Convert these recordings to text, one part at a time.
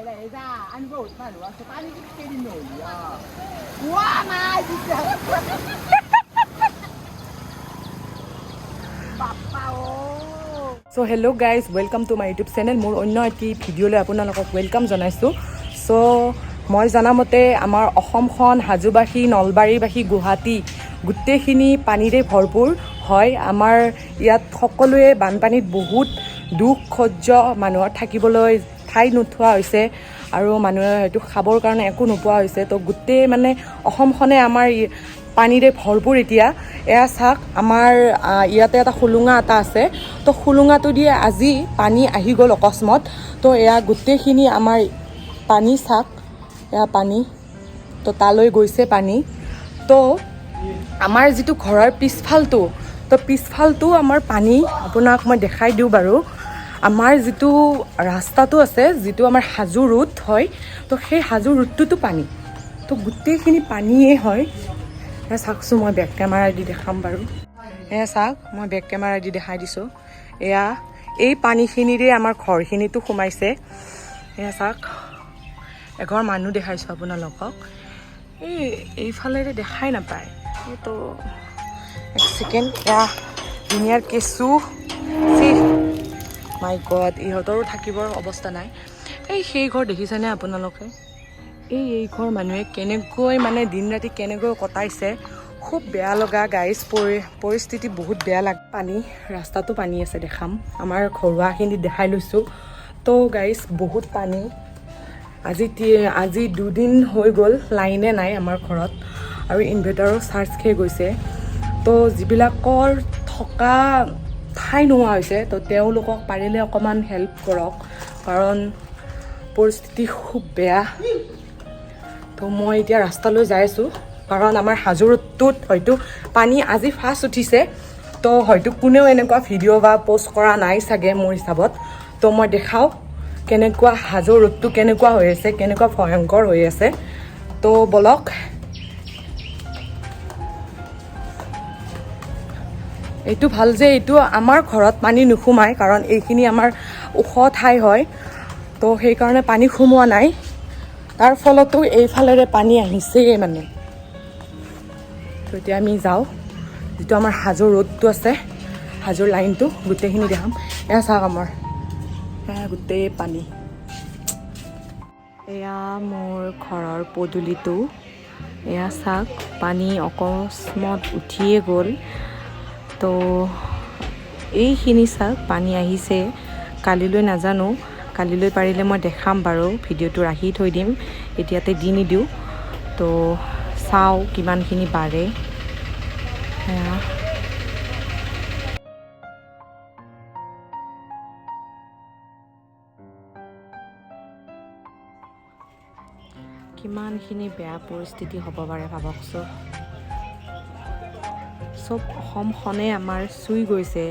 来噻，俺不看路啊，是把你给你弄的啊！我妈的！Papa oh! So hello guys, welcome to my YouTube channel. মোৰ অন্য এটি ভিডিঅ'লৈ আপোনালোকক ওয়েলকাম জনাইছোঁ. So মই জানামতে আমাৰ অসমখন হাজোবাসী, নলবাৰীবাসী, গুৱাহাটী গোটেইখিনি পানীৰে ভৰপূৰ হয়. আমাৰ ইয়াত সকলোৱে বানপানীত বহুত দুখ সহ্য, মানুহৰ থাকিবলৈ ঠাই নোথোৱা হৈছে আৰু মানুহে হয়তো খাবৰ কাৰণে একো নোপোৱা হৈছে. তো গোটেই মানে অসমখনে আমাৰ পানীৰে ভৰপূৰ. এতিয়া এয়া চাওক, আমাৰ ইয়াতে এটা খুলুঙা এটা আছে. তো খুলুঙাটো দিয়ে আজি পানী আহি গ'ল অকস্মাত. তো এয়া গোটেইখিনি আমাৰ পানী, চাওক এয়া পানী, তো তালৈ গৈছে পানী. তো আমাৰ যিটো ঘৰৰ পিছফালটো, তো পিছফালটো আমাৰ পানী. আপোনাক মই দেখাই দিওঁ বাৰু. আমাৰ যিটো ৰাস্তাটো আছে, যিটো আমাৰ হাজো ৰোড হয়, তো সেই হাজো ৰোডটোতো পানী. তো গোটেইখিনি পানীয়ে হয়. এয়া চাওকচোন, মই বেক কেমেৰা দি দেখাম বাৰু. এয়া চাওক, মই বেক কেমেৰা দি দেখাই দিছোঁ. এয়া এই পানীখিনিৰে আমাৰ ঘৰখিনিতো সোমাইছে. এয়া চাওক, এঘৰ মানুহ দেখাইছোঁ আপোনালোকক. এইফালেৰে দেখাই নাপায়. এইটো এক ছেকেণ্ড. এয়া ধুনীয়াৰ কেঁচু, মাই গড, ইহঁতৰো থাকিবৰ অৱস্থা নাই. সেই ঘৰ দেখিছেনে আপোনালোকে? এই ঘৰ মানুহে কেনেকৈ মানে দিন ৰাতি কেনেকৈ কটাইছে, খুব বেয়া লগা গাইজ. পৰিস্থিতি বহুত বেয়া লাগে. পানী, ৰাস্তাটো পানী আছে, দেখাম. আমাৰ ঘৰুৱাখিনি দেখাই লৈছোঁ. তো গাইজ বহুত পানী. আজি 2 দিন হৈ গ'ল লাইনে নাই আমাৰ ঘৰত, আৰু ইনভাৰ্টাৰো চাৰ্জ খেই গৈছে. তো যিবিলাকৰ থকা ঠাই নোহোৱা হৈছে, তো তেওঁলোকক পাৰিলে অকণমান হেল্প কৰক, কাৰণ পৰিস্থিতি খুব বেয়া. তো মই এতিয়া ৰাস্তালৈ যাই আছোঁ, কাৰণ আমাৰ হাজো ৰোডটোত হয়তো পানী আজি ফাৰ্ষ্ট উঠিছে. তো হয়তো কোনেও এনেকুৱা ভিডিঅ' বা পষ্ট কৰা নাই চাগে মোৰ হিচাপত. তো মই দেখাওঁ কেনেকুৱা হাজো ৰোডটো কেনেকুৱা হৈ আছে, কেনেকুৱা ভয়ংকৰ হৈ আছে. তো বলক. এইটো ভাল যে এইটো আমাৰ ঘৰত পানী নোসোমায়, কাৰণ এইখিনি আমাৰ ওখ ঠাই হয়. তো সেইকাৰণে পানী সোমোৱা নাই. তাৰ ফলতো এইফালেৰে পানী আহিছেই মানে. তো এতিয়া আমি যাওঁ, যিটো আমাৰ হাজোৰ ৰোডটো আছে, হাজোৰ লাইনটো গোটেইখিনি দেখাম. এয়া চাওক, আমাৰ গোটেই পানী. এয়া মোৰ ঘৰৰ পদূলিটো. এয়া চাওক, পানী অকস্মাত উঠিয়ে গ'ল. তো এইখিনি চাওক, পানী আহিছে. কালিলৈ নাজানো, কালিলৈ পাৰিলে মই দেখাম বাৰু, ভিডিঅ'টো ৰাখি থৈ দিম, এতিয়াতে দি নিদিওঁ. তো চাওঁ কিমানখিনি বাঢ়ে. কিমানখিনি বেয়া পৰিস্থিতি হ'ব পাৰে ভাবকচোন. চব অসমখনে আমাৰ চুই গৈছে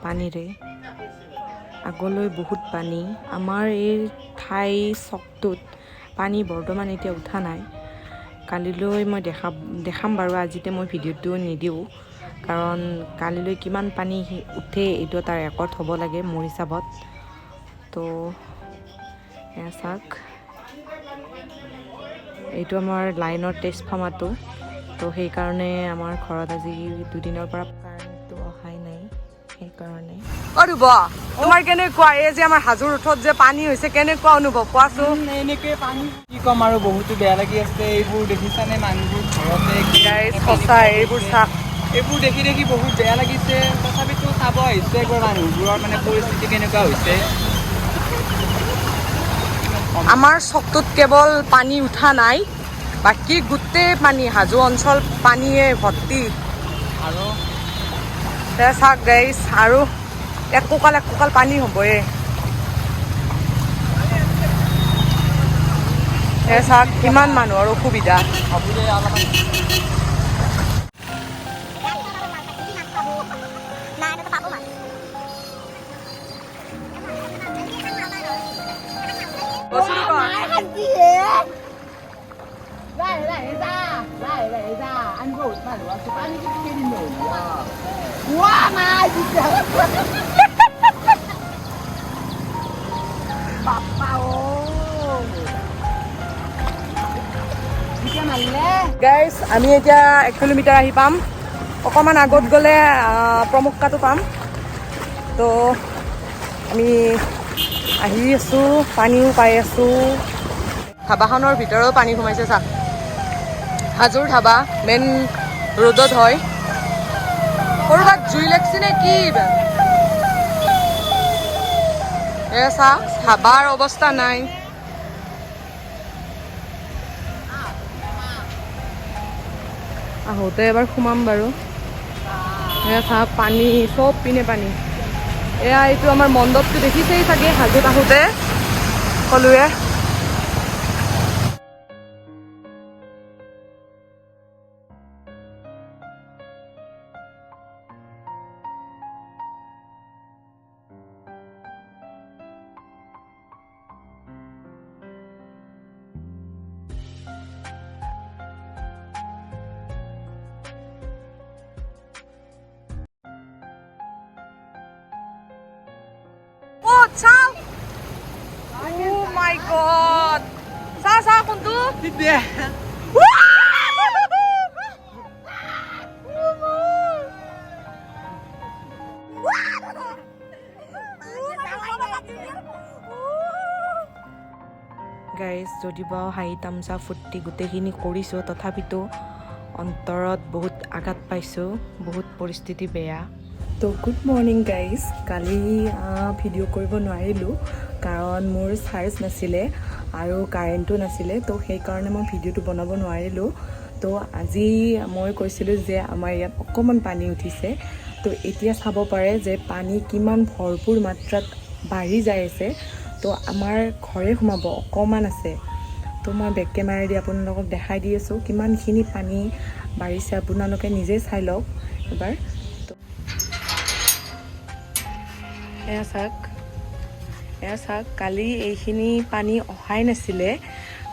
পানীৰে. আগলৈ বহুত পানী. আমাৰ এই ঠাই চকটোত পানী বৰ্তমান এতিয়া উঠা নাই. কালিলৈ মই দেখাম বাৰু, আজিতে মই ভিডিঅ'টো নিদিওঁ, কাৰণ কালিলৈ কিমান পানী উঠে এইটো এটা ৰেকৰ্ড হ'ব লাগে মোৰ হিচাপত. তো এয়া চাওক, এইটো আমাৰ লাইনৰ ট্ৰেন্সফৰ্মাৰটো. তো সেইকাৰণে আমাৰ ঘৰত আজি 2 দিনৰ পৰা কাৰেণ্টটো অহাই নাই. সেইকাৰণে তোমাৰ কেনেকুৱা, এই যে আমাৰ হাজোৰ ৰোডত যে পানী হৈছে, কেনেকুৱা অনুভৱ কোৱাচোন? এনেকৈ পানী কি ক'ম আৰু, বহুতো বেয়া লাগি আছে. এইবোৰ দেখিছানে, মানুহবোৰ ঘৰতে সঁচা, এইবোৰ চাওক, এইবোৰ দেখি দেখি বহুত বেয়া লাগিছে. তথাপিতো চাব আহিছে একবাৰ মানুহবোৰৰ মানে পৰিস্থিতি কেনেকুৱা হৈছে. আমাৰ চকটোত কেৱল পানী উঠা নাই, বাকী গোটেই পানী, হাজো অঞ্চল পানীয়ে ভৰ্তি. আৰু চাওক গাইজ, আৰু একোকাল পানী হ'বয়ে. চাওক কিমান মানুহৰ অসুবিধা.来噻，俺不看路啊，是把你给你弄的啊！我妈的！Papa oh! গাইজ আমি এতিয়া 1 কিলোমিটাৰ আহি পাম অকণমান আগত গ'লে প্ৰমুক্কাটো পাম তো আমি আহি আছোঁ পানীও পাই আছোঁ ধাবাখনৰ ভিতৰত পানী সোমাইছে চাওক হাজোৰ ধাবা মেইন ৰোডত হয় ক'ৰবাত জুই লাগিছে নে কি চাওক ধাবাৰ অৱস্থা নাই আহোঁতে এবাৰ সোমাম বাৰু এয়া চাওক পানী চব পিনে পানী এয়া এইটো আমাৰ মণ্ডপটো দেখিছেই চাগে হাজোত আহোঁতে সকলোৱে চাওক Oh my god চাহ কোনটো গাইজ যদি বা হাঁহি তামচা ফূৰ্তি গোটেইখিনি কৰিছোঁ তথাপিতো অন্তৰত বহুত আঘাত পাইছোঁ বহুত পৰিস্থিতি বেয়া তো গুড মৰ্ণিং গাইজ কালি ভিডিঅ' কৰিব নোৱাৰিলোঁ কাৰণ মোৰ চাৰ্জ নাছিলে আৰু কাৰেণ্টো নাছিলে তো সেইকাৰণে মই ভিডিঅ'টো বনাব নোৱাৰিলোঁ তো আজি মই কৈছিলোঁ যে আমাৰ ইয়াত অকণমান পানী উঠিছে তো এতিয়া চাব পাৰে যে পানী কিমান ভৰপূৰ মাত্ৰাত বাঢ়ি যাই আছে তো আমাৰ ঘৰে সোমাব অকণমান আছে তো মই বেক কেমেৰাদি আপোনালোকক দেখাই দি আছোঁ কিমানখিনি পানী বাঢ়িছে আপোনালোকে নিজে চাই লওক এবাৰ এয়া চাওক কালি এইখিনি পানী অহাই নাছিলে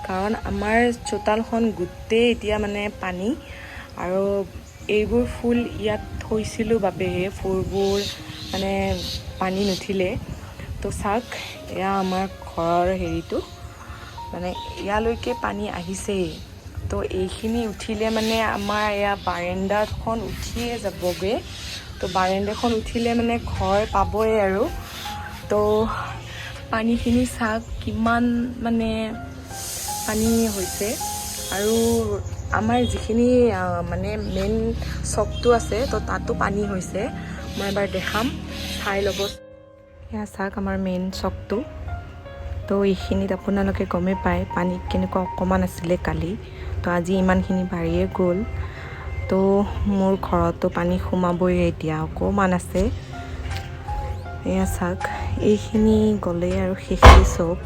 কাৰণ আমাৰ চোতালখন গোটেই এতিয়া মানে পানী আৰু এইবোৰ ফুল ইয়াত থৈছিলোঁ বাবেহে ফুলবোৰ মানে পানী নুঠিলে তো চাওক এয়া আমাৰ ঘৰৰ হেৰিটো মানে ইয়ালৈকে পানী আহিছেই তো এইখিনি উঠিলে মানে আমাৰ এয়া বাৰাণ্ডাখন উঠিয়ে যাবগৈ তো বাৰাণ্ডাখন উঠিলে মানে ঘৰ পাবই আৰু তো পানীখিনি চাওক কিমান মানে পানী হৈছে আৰু আমাৰ যিখিনি মানে মেইন চকটো আছে তো তাতো পানী হৈছে মই এবাৰ দেখাম চাই ল'ব এয়া চাওক আমাৰ মেইন চকটো তো এইখিনিত আপোনালোকে গমেই পায় পানী কেনেকুৱা অকণমান আছিলে কালি তো আজি ইমানখিনি বাঢ়িয়ে গ'ল তো মোৰ ঘৰতো পানী সোমাবই এতিয়া অকণমান আছে এয়া চাওক এইখিনি গ'লে আৰু শেষেই চব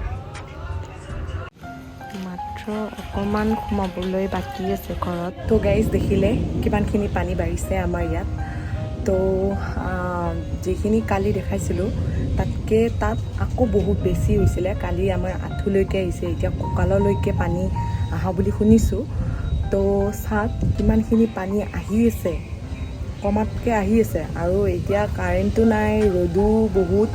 মাত্ৰ অকণমান সোমাবলৈ বাকী আছে ঘৰত তো গাইজ দেখিলে কিমানখিনি পানী বাঢ়িছে আমাৰ ইয়াত তো যিখিনি কালি দেখাইছিলোঁ তাত আকৌ বহুত বেছি হৈছিলে কালি আমাৰ আঁঠুলৈকে আহিছে এতিয়া কঁকাললৈকে পানী অহা বুলি শুনিছোঁ তো চাওক কিমানখিনি পানী আহি আছে কমাতকৈ আহি আছে আৰু এতিয়া কাৰেণ্টটো নাই ৰ'দো বহুত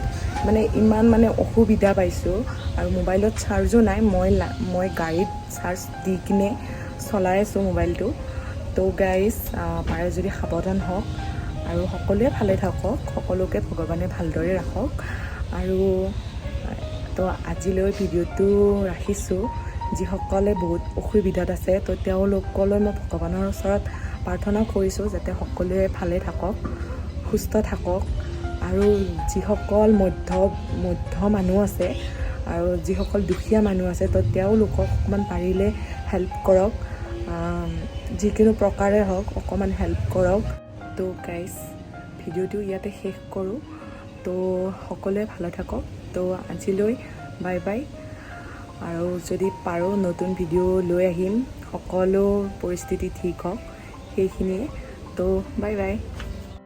মানে ইমান মানে অসুবিধা পাইছোঁ আৰু মোবাইলত চাৰ্জো নাই মই গাড়ীত চাৰ্জ দি কিনে চলাই আছোঁ মোবাইলটো তো গাইজ পাৰে যদি সাৱধান হওক আৰু সকলোৱে ভালে থাকক সকলোকে ভগৱানে ভালদৰে ৰাখক আৰু তো আজিলৈ ভিডিঅ'টো ৰাখিছোঁ যিসকলে বহুত অসুবিধাত আছে তো তেওঁলোকলৈ মই ভগৱানৰ ওচৰত প্ৰাৰ্থনা কৰিছোঁ যাতে সকলোৱে ভালে থাকক সুস্থ থাকক আৰু যিসকল মধ্য মানুহ আছে আৰু যিসকল দুখীয়া মানুহ আছে তো তেওঁলোকক অকণমান পাৰিলে হেল্প কৰক যিকোনো প্ৰকাৰে হওক অকণমান হেল্প কৰক তো গাইজ ভিডিঅ'টো ইয়াতে শেষ কৰোঁ তো সকলোৱে ভালে থাকক তো আজিলৈ বাই বাই আৰু যদি পাৰোঁ নতুন ভিডিঅ' লৈ আহিম সকলো পৰিস্থিতি ঠিক হওক সেইখিনিয়ে তো বাই বাই